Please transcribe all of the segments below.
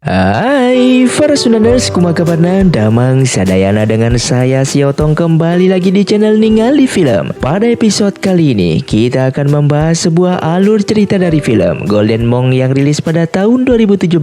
Hai para Sundaners, kumaha kabarna? Damang sadayana dengan saya Siotong kembali lagi di channel Ningali Film. Pada episode kali ini kita akan membahas sebuah alur cerita dari film Golden Monk yang rilis pada tahun 2017.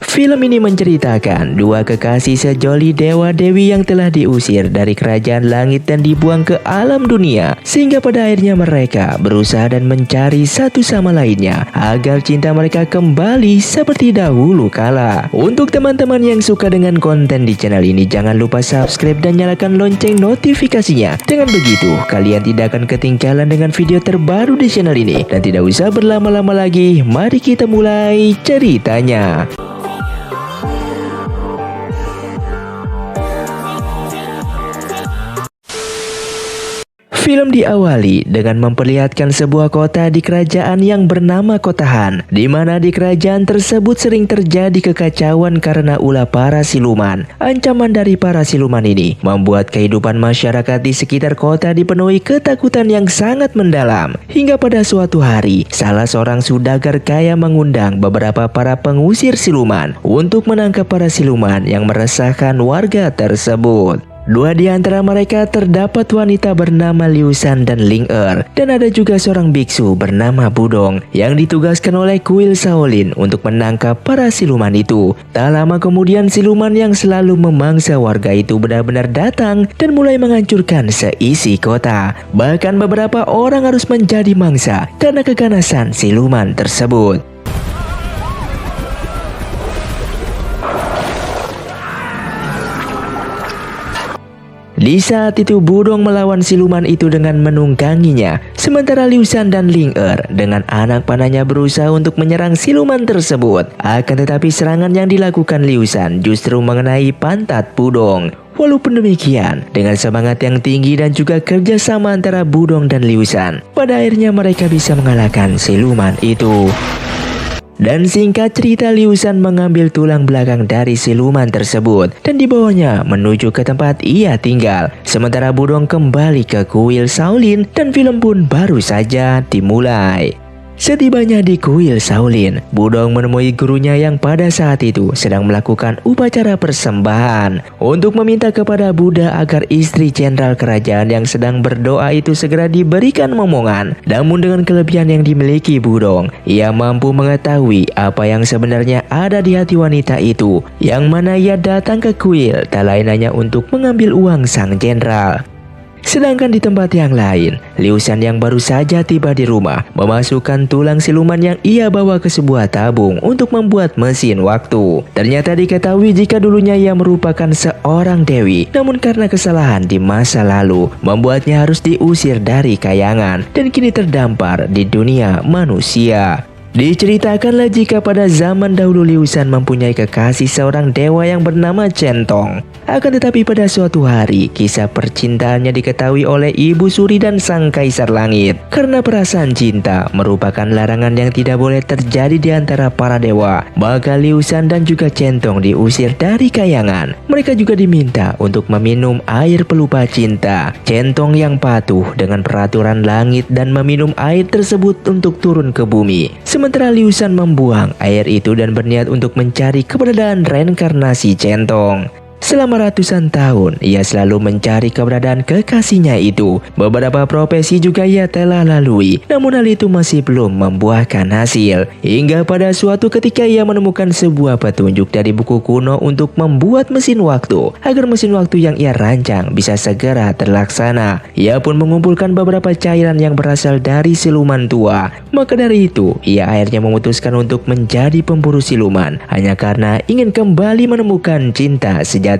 Film ini menceritakan dua kekasih sejoli dewa dewi yang telah diusir dari kerajaan langit dan dibuang ke alam dunia, sehingga pada akhirnya mereka berusaha dan mencari satu sama lainnya agar cinta mereka kembali seperti dahulu kala. Untuk teman-teman yang suka dengan konten di channel ini, jangan lupa subscribe dan nyalakan lonceng notifikasinya. Dengan begitu, kalian tidak akan ketinggalan dengan video terbaru di channel ini. Dan tidak usah berlama-lama lagi, mari kita mulai ceritanya. Film diawali dengan memperlihatkan sebuah kota di kerajaan yang bernama Kota Han, di mana di kerajaan tersebut sering terjadi kekacauan karena ulah para siluman. Ancaman dari para siluman ini membuat kehidupan masyarakat di sekitar kota dipenuhi ketakutan yang sangat mendalam. Hingga pada suatu hari, salah seorang saudagar kaya mengundang beberapa para pengusir siluman untuk menangkap para siluman yang meresahkan warga tersebut. Dua di antara mereka terdapat wanita bernama Liu Shan dan Ling Er, dan ada juga seorang biksu bernama Budong yang ditugaskan oleh kuil Shaolin untuk menangkap para siluman itu. Tak lama kemudian siluman yang selalu memangsa warga itu benar-benar datang dan mulai menghancurkan seisi kota. Bahkan beberapa orang harus menjadi mangsa karena keganasan siluman tersebut. Di saat itu Budong melawan siluman itu dengan menungganginya, sementara Liu Shan dan Ling Er dengan anak panahnya berusaha untuk menyerang siluman tersebut. Akan tetapi serangan yang dilakukan Liu Shan justru mengenai pantat Budong. Walaupun demikian, dengan semangat yang tinggi dan juga kerjasama antara Budong dan Liu Shan, pada akhirnya mereka bisa mengalahkan siluman itu. Dan singkat cerita, Liu Shan mengambil tulang belakang dari siluman tersebut dan dibawanya menuju ke tempat ia tinggal. Sementara Budong kembali ke kuil Shaolin dan film pun baru saja dimulai. Setibanya di kuil Shaolin, Budong menemui gurunya yang pada saat itu sedang melakukan upacara persembahan untuk meminta kepada Buddha agar istri jenderal kerajaan yang sedang berdoa itu segera diberikan momongan. Namun dengan kelebihan yang dimiliki Budong, ia mampu mengetahui apa yang sebenarnya ada di hati wanita itu, yang mana ia datang ke kuil tak lain hanya untuk mengambil uang sang jenderal. Sedangkan di tempat yang lain, Liu Shan yang baru saja tiba di rumah memasukkan tulang siluman yang ia bawa ke sebuah tabung untuk membuat mesin waktu. Ternyata diketahui jika dulunya ia merupakan seorang dewi, namun karena kesalahan di masa lalu membuatnya harus diusir dari kayangan dan kini terdampar di dunia manusia. Diceritakanlah jika pada zaman dahulu Liu Shan mempunyai kekasih seorang dewa yang bernama Chen Tong. Akan tetapi pada suatu hari, kisah percintaannya diketahui oleh Ibu Suri dan Sang Kaisar Langit. Karena perasaan cinta merupakan larangan yang tidak boleh terjadi di antara para dewa, maka Liu Shan dan juga Chen Tong diusir dari kayangan. Mereka juga diminta untuk meminum air pelupa cinta. Chen Tong yang patuh dengan peraturan langit dan meminum air tersebut untuk turun ke bumi. Sementara Liu Shan membuang air itu dan berniat untuk mencari keberadaan reinkarnasi Chen Tong. Selama ratusan tahun, ia selalu mencari keberadaan kekasihnya itu. Beberapa profesi juga ia telah lalui, namun hal itu masih belum membuahkan hasil. Hingga pada suatu ketika ia menemukan sebuah petunjuk dari buku kuno untuk membuat mesin waktu, agar mesin waktu yang ia rancang bisa segera terlaksana. Ia pun mengumpulkan beberapa cairan yang berasal dari siluman tua. Maka dari itu, ia akhirnya memutuskan untuk menjadi pemburu siluman, hanya karena ingin kembali menemukan cinta sejatinya.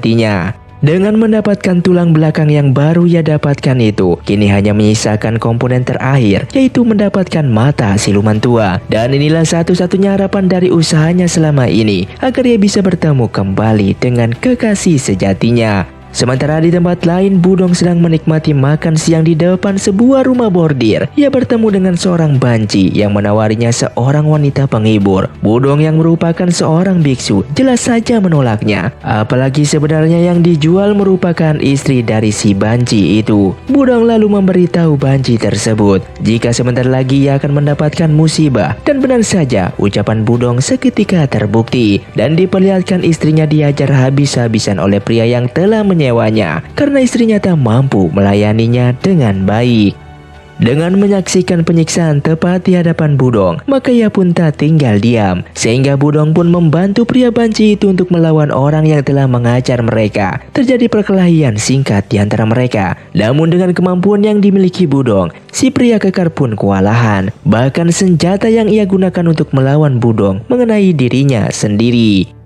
Dengan mendapatkan tulang belakang yang baru ia dapatkan itu, kini hanya menyisakan komponen terakhir, yaitu mendapatkan mata siluman tua. Dan inilah satu-satunya harapan dari usahanya selama ini, agar ia bisa bertemu kembali dengan kekasih sejatinya. Sementara di tempat lain, Budong sedang menikmati makan siang di depan sebuah rumah bordir. Ia bertemu dengan seorang banci yang menawarinya seorang wanita penghibur. Budong yang merupakan seorang biksu jelas saja menolaknya. Apalagi sebenarnya yang dijual merupakan istri dari si banci itu. Budong lalu memberitahu banci tersebut jika sebentar lagi ia akan mendapatkan musibah. Dan benar saja, ucapan Budong seketika terbukti dan diperlihatkan istrinya diajar habis-habisan oleh pria yang telah menyewanya karena istrinya tak mampu melayaninya dengan baik. Dengan menyaksikan penyiksaan tepat di hadapan Budong, maka ia pun tak tinggal diam, sehingga Budong pun membantu pria banci itu untuk melawan orang yang telah mengajar mereka. Terjadi perkelahian singkat di antara mereka, namun dengan kemampuan yang dimiliki Budong, si pria kekar pun kewalahan. Bahkan senjata yang ia gunakan untuk melawan Budong mengenai dirinya sendiri.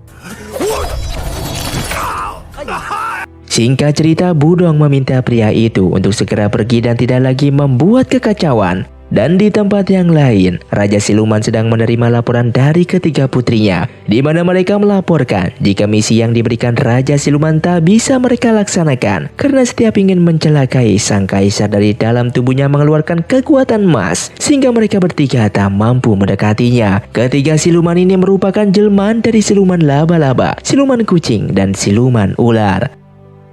Singkat cerita, Budong meminta pria itu untuk segera pergi dan tidak lagi membuat kekacauan. Dan di tempat yang lain, Raja Siluman sedang menerima laporan dari ketiga putrinya, di mana mereka melaporkan jika misi yang diberikan Raja Siluman tak bisa mereka laksanakan karena setiap ingin mencelakai sang kaisar dari dalam tubuhnya mengeluarkan kekuatan emas, sehingga mereka bertiga tak mampu mendekatinya. Ketiga siluman ini merupakan jelmaan dari siluman laba-laba, siluman kucing, dan siluman ular.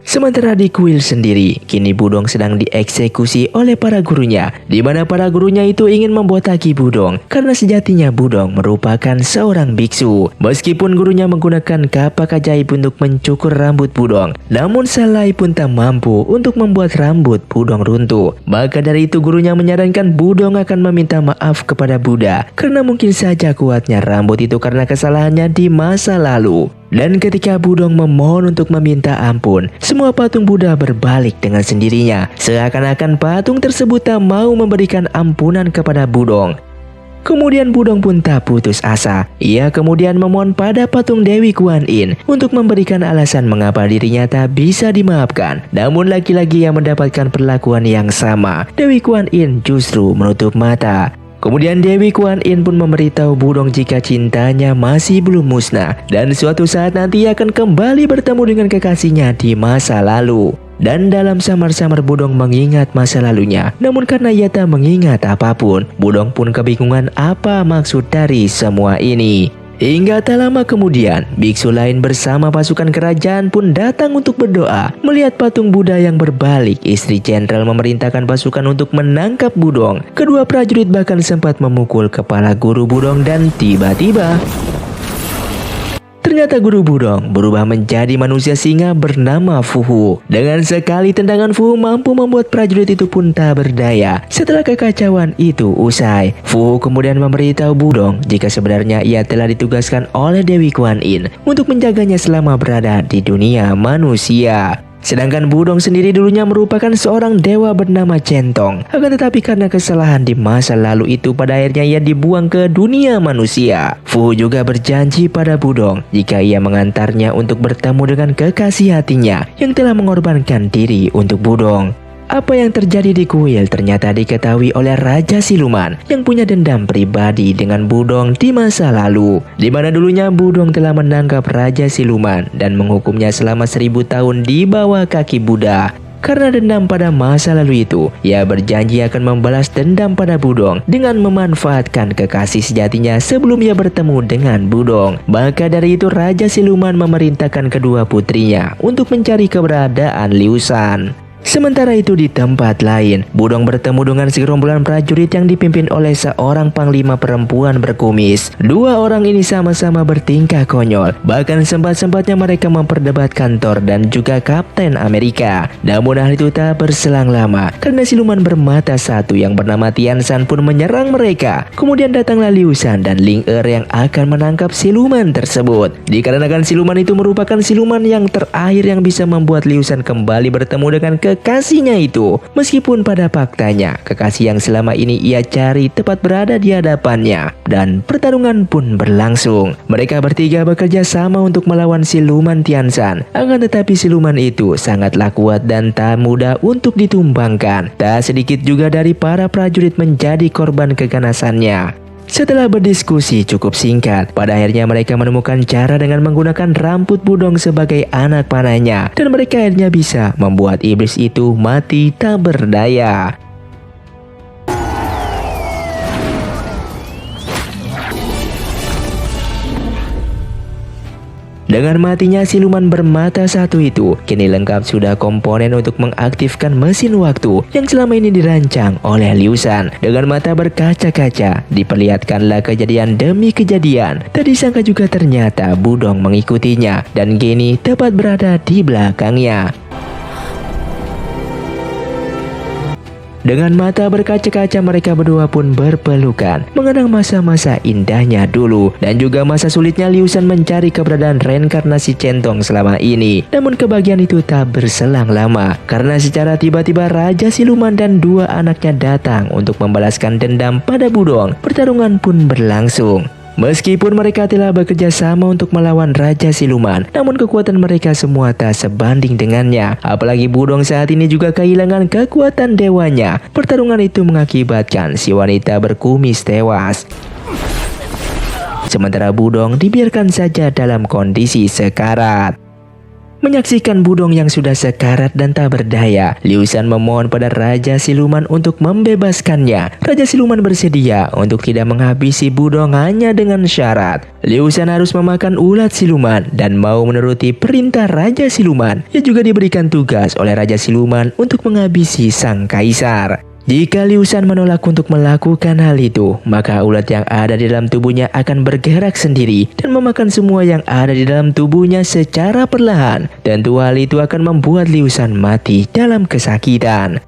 Sementara di kuil sendiri, kini Budong sedang dieksekusi oleh para gurunya, di mana para gurunya itu ingin membotaki Budong karena sejatinya Budong merupakan seorang biksu. Meskipun gurunya menggunakan kapak ajaib untuk mencukur rambut Budong, namun Salai pun tak mampu untuk membuat rambut Budong runtuh. Maka dari itu gurunya menyarankan Budong akan meminta maaf kepada Buddha karena mungkin saja kuatnya rambut itu karena kesalahannya di masa lalu. Dan ketika Budong memohon untuk meminta ampun, semua patung Buddha berbalik dengan sendirinya. Seakan-akan patung tersebut tak mau memberikan ampunan kepada Budong. Kemudian Budong pun tak putus asa. Ia kemudian memohon pada patung Dewi Kuan Yin untuk memberikan alasan mengapa dirinya tak bisa dimaafkan. Namun lagi-lagi ia mendapatkan perlakuan yang sama. Dewi Kuan Yin justru menutup mata. Kemudian Dewi Kuan Yin pun memberitahu Budong jika cintanya masih belum musnah dan suatu saat nanti ia akan kembali bertemu dengan kekasihnya di masa lalu. Dan dalam samar-samar Budong mengingat masa lalunya, namun karena ia tak mengingat apapun, Budong pun kebingungan apa maksud dari semua ini. Hingga tak lama kemudian, biksu lain bersama pasukan kerajaan pun datang untuk berdoa. Melihat patung Buddha yang berbalik, istri jenderal memerintahkan pasukan untuk menangkap Budong. Kedua prajurit bahkan sempat memukul kepala guru Budong dan tiba-tiba ternyata guru Budong berubah menjadi manusia singa bernama Fuhu. Dengan sekali tendangan, Fuhu mampu membuat prajurit itu pun tak berdaya. Setelah kekacauan itu usai, Fuhu kemudian memberitahu Budong jika sebenarnya ia telah ditugaskan oleh Dewi Kuan Yin untuk menjaganya selama berada di dunia manusia. Sedangkan Budong sendiri dulunya merupakan seorang dewa bernama Centong. Akan tetapi karena kesalahan di masa lalu itu, pada akhirnya ia dibuang ke dunia manusia. Fu juga berjanji pada Budong jika ia mengantarnya untuk bertemu dengan kekasih hatinya yang telah mengorbankan diri untuk Budong. Apa yang terjadi di kuil ternyata diketahui oleh Raja Siluman yang punya dendam pribadi dengan Budong di masa lalu, di mana dulunya Budong telah menangkap Raja Siluman dan menghukumnya selama 1000 tahun di bawah kaki Buddha. Karena dendam pada masa lalu itu, ia berjanji akan membalas dendam pada Budong dengan memanfaatkan kekasih sejatinya sebelum ia bertemu dengan Budong. Maka dari itu Raja Siluman memerintahkan kedua putrinya untuk mencari keberadaan Liu Shan. Sementara itu di tempat lain, Budong bertemu dengan segerombolan prajurit yang dipimpin oleh seorang panglima perempuan berkumis. Dua orang ini sama-sama bertingkah konyol, bahkan sempat-sempatnya mereka memperdebatkan Thor dan juga Kapten Amerika. Namun hal itu tak berselang lama, karena siluman bermata satu yang bernama Tian Shan pun menyerang mereka. Kemudian datanglah Liu Shan dan Ling Er yang akan menangkap siluman tersebut. Dikarenakan siluman itu merupakan siluman yang terakhir yang bisa membuat Liu Shan kembali bertemu dengan kekasihnya itu. Meskipun pada faktanya kekasih yang selama ini ia cari tepat berada di hadapannya. Dan pertarungan pun berlangsung. Mereka bertiga bekerja sama untuk melawan siluman Tian Shan. Akan tetapi siluman itu sangatlah kuat dan tak mudah untuk ditumbangkan. Tak sedikit juga dari para prajurit menjadi korban keganasannya. Setelah berdiskusi cukup singkat, pada akhirnya mereka menemukan cara dengan menggunakan rambut Budong sebagai anak panahnya, dan mereka akhirnya bisa membuat iblis itu mati tak berdaya. Dengan matinya siluman bermata satu itu, kini lengkap sudah komponen untuk mengaktifkan mesin waktu yang selama ini dirancang oleh Liu Shan. Dengan mata berkaca-kaca, diperlihatkanlah kejadian demi kejadian. Tak disangka juga ternyata Budong mengikutinya dan kini tepat berada di belakangnya. Dengan mata berkaca-kaca mereka berdua pun berpelukan, mengenang masa-masa indahnya dulu dan juga masa sulitnya Liu Shan mencari keberadaan reinkarnasi centong selama ini. Namun kebahagiaan itu tak berselang lama, karena secara tiba-tiba Raja Siluman dan dua anaknya datang untuk membalaskan dendam pada Budong. Pertarungan pun berlangsung. Meskipun mereka telah bekerja sama untuk melawan Raja Siluman, namun kekuatan mereka semua tak sebanding dengannya. Apalagi Budong saat ini juga kehilangan kekuatan dewanya. Pertarungan itu mengakibatkan si wanita berkumis tewas. Sementara Budong dibiarkan saja dalam kondisi sekarat. Menyaksikan Budong yang sudah sekarat dan tak berdaya, Liu Shan memohon pada Raja Siluman untuk membebaskannya. Raja Siluman bersedia untuk tidak menghabisi Budong hanya dengan syarat Liu Shan harus memakan ulat siluman dan mau menuruti perintah Raja Siluman. Ia juga diberikan tugas oleh Raja Siluman untuk menghabisi sang kaisar. Jika Liu Shan menolak untuk melakukan hal itu, maka ulat yang ada di dalam tubuhnya akan bergerak sendiri dan memakan semua yang ada di dalam tubuhnya secara perlahan. Tentu hal itu akan membuat Liu Shan mati dalam kesakitan.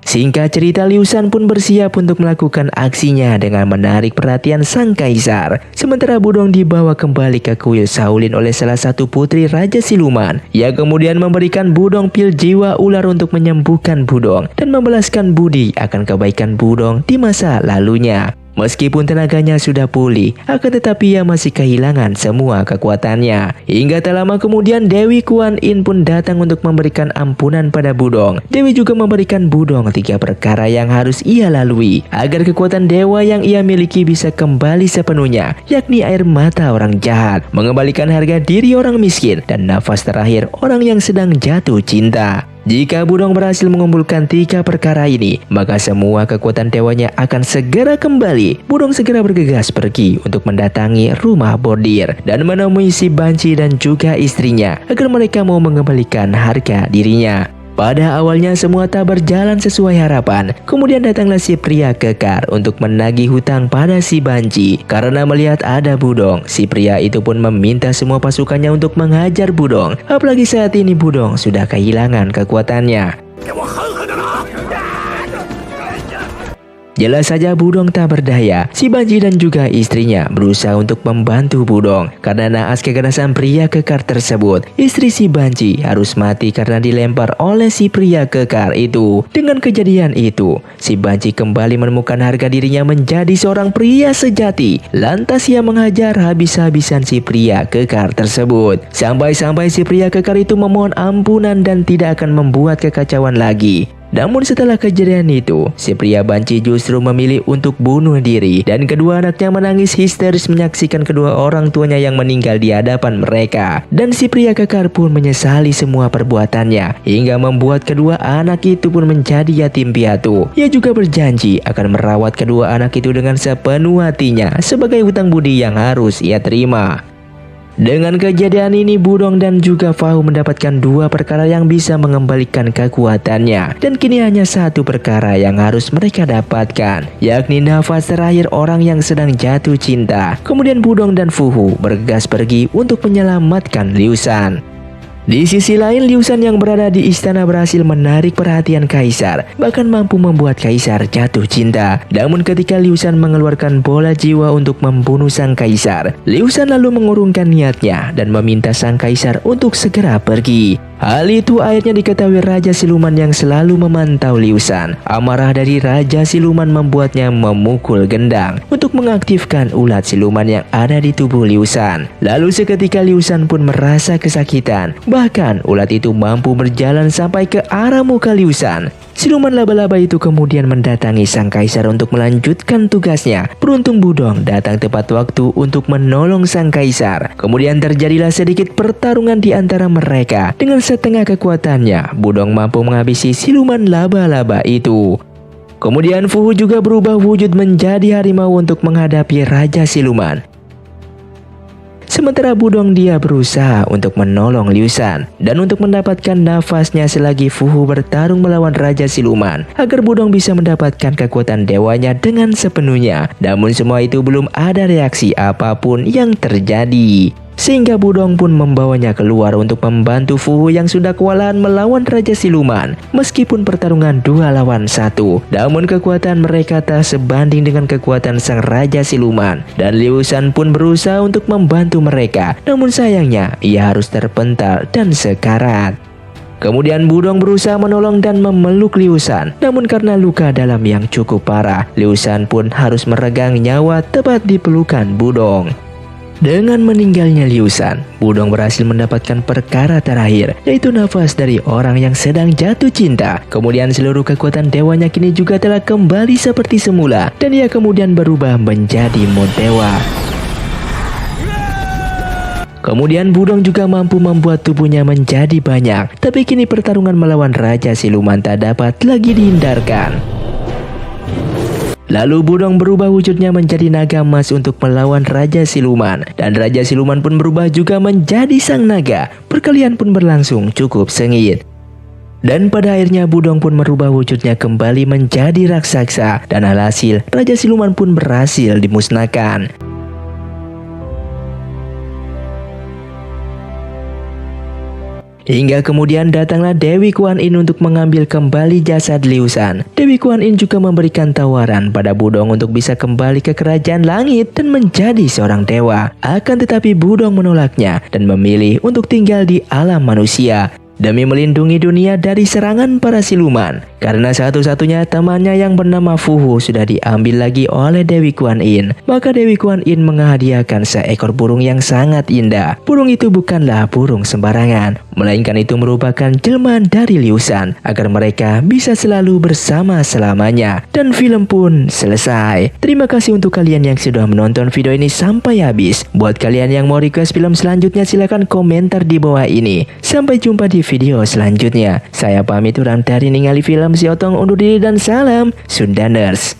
Singkat cerita, Liu Shan pun bersiap untuk melakukan aksinya dengan menarik perhatian sang kaisar. Sementara Budong dibawa kembali ke kuil Shaolin oleh salah satu putri Raja Siluman. Ia kemudian memberikan Budong pil jiwa ular untuk menyembuhkan Budong dan membalaskan budi akan kebaikan Budong di masa lalunya. Meskipun tenaganya sudah pulih, akan tetapi ia masih kehilangan semua kekuatannya. Hingga tak lama kemudian Dewi Kuan Yin pun datang untuk memberikan ampunan pada Budong. Dewi juga memberikan Budong 3 perkara yang harus ia lalui agar kekuatan dewa yang ia miliki bisa kembali sepenuhnya, yakni air mata orang jahat, mengembalikan harga diri orang miskin, dan nafas terakhir orang yang sedang jatuh cinta. Jika Budong berhasil mengumpulkan 3 perkara ini, maka semua kekuatan dewanya akan segera kembali. Budong segera bergegas pergi untuk mendatangi rumah bordir dan menemui si Banci dan juga istrinya agar mereka mau mengembalikan harga dirinya. Pada awalnya semua tak berjalan sesuai harapan. Kemudian datanglah si pria kekar untuk menagih hutang pada si Banci. Karena melihat ada Budong, si pria itu pun meminta semua pasukannya untuk menghajar Budong. Apalagi saat ini Budong sudah kehilangan kekuatannya. Jelas saja Budong tak berdaya. Si Banci dan juga istrinya berusaha untuk membantu Budong. Karena naas kekerasan pria kekar tersebut, istri si Banci harus mati karena dilempar oleh si pria kekar itu. Dengan kejadian itu, si Banci kembali menemukan harga dirinya menjadi seorang pria sejati. Lantas ia menghajar habis-habisan si pria kekar tersebut. Sampai-sampai si pria kekar itu memohon ampunan dan tidak akan membuat kekacauan lagi. Namun setelah kejadian itu, si pria Banci justru memilih untuk bunuh diri dan kedua anaknya menangis histeris menyaksikan kedua orang tuanya yang meninggal di hadapan mereka. Dan si pria kekar pun menyesali semua perbuatannya hingga membuat kedua anak itu pun menjadi yatim piatu. Ia juga berjanji akan merawat kedua anak itu dengan sepenuh hatinya sebagai hutang budi yang harus ia terima. Dengan kejadian ini, Budong dan juga Fahu mendapatkan 2 perkara yang bisa mengembalikan kekuatannya. Dan kini hanya 1 perkara yang harus mereka dapatkan, yakni nafas terakhir orang yang sedang jatuh cinta. Kemudian Budong dan Fuhu bergegas pergi untuk menyelamatkan Liu Shan. Di sisi lain, Liu Shan yang berada di istana berhasil menarik perhatian kaisar, bahkan mampu membuat kaisar jatuh cinta. Namun ketika Liu Shan mengeluarkan bola jiwa untuk membunuh sang kaisar, Liu Shan lalu mengurungkan niatnya dan meminta sang kaisar untuk segera pergi. Hal itu akhirnya diketahui Raja Siluman yang selalu memantau Liu Shan. Amarah dari Raja Siluman membuatnya memukul gendang untuk mengaktifkan ulat siluman yang ada di tubuh Liu Shan. Lalu seketika Liu Shan pun merasa kesakitan. Bahkan ulat itu mampu berjalan sampai ke arah muka Liu Shan. Siluman laba-laba itu kemudian mendatangi sang kaisar untuk melanjutkan tugasnya. Beruntung Budong datang tepat waktu untuk menolong sang kaisar. Kemudian terjadilah sedikit pertarungan di antara mereka. Dengan setengah kekuatannya, Budong mampu menghabisi siluman laba-laba itu. Kemudian Fu Hu juga berubah wujud menjadi harimau untuk menghadapi Raja Siluman. Sementara Budong dia berusaha untuk menolong Liu Shan dan untuk mendapatkan nafasnya selagi Fu Hu bertarung melawan Raja Siluman agar Budong bisa mendapatkan kekuatan dewanya dengan sepenuhnya. Namun semua itu belum ada reaksi apapun yang terjadi. Sehingga Budong pun membawanya keluar untuk membantu Fu Hu yang sudah kewalahan melawan Raja Siluman. Meskipun pertarungan 2 lawan 1, namun kekuatan mereka tak sebanding dengan kekuatan sang Raja Siluman. Dan Liu Shan pun berusaha untuk membantu mereka. Namun sayangnya ia harus terpental dan sekarat. Kemudian Budong berusaha menolong dan memeluk Liu Shan. Namun karena luka dalam yang cukup parah, Liu Shan pun harus meregang nyawa tepat di pelukan Budong. Dengan meninggalnya Liu Shan, Budong berhasil mendapatkan perkara terakhir, yaitu nafas dari orang yang sedang jatuh cinta. Kemudian seluruh kekuatan dewanya kini juga telah kembali seperti semula, dan ia kemudian berubah menjadi mood dewa. Kemudian Budong juga mampu membuat tubuhnya menjadi banyak, tapi kini pertarungan melawan Raja Siluman tak dapat lagi dihindarkan. Lalu Budong berubah wujudnya menjadi naga emas untuk melawan Raja Siluman. Dan Raja Siluman pun berubah juga menjadi sang naga. Perkelahian pun berlangsung cukup sengit. Dan pada akhirnya Budong pun merubah wujudnya kembali menjadi raksasa. Dan alhasil Raja Siluman pun berhasil dimusnahkan. Hingga kemudian datanglah Dewi Kuan Yin untuk mengambil kembali jasad Liu Shan. Dewi Kuan Yin juga memberikan tawaran pada Budong untuk bisa kembali ke kerajaan langit dan menjadi seorang dewa. Akan tetapi Budong menolaknya dan memilih untuk tinggal di alam manusia demi melindungi dunia dari serangan para siluman. Karena satu-satunya temannya yang bernama Fu Hu sudah diambil lagi oleh Dewi Kuan Yin, maka Dewi Kuan Yin menghadiahkan seekor burung yang sangat indah. Burung itu bukanlah burung sembarangan, melainkan itu merupakan jelmaan dari Liu Shan agar mereka bisa selalu bersama selamanya. Dan film pun selesai. Terima kasih untuk kalian yang sudah menonton video ini sampai habis. Buat kalian yang mau request film selanjutnya silahkan komentar di bawah ini. Sampai jumpa di video selanjutnya. Saya pamit urang dari ningali film si Otong undur diri dan salam Sundaners.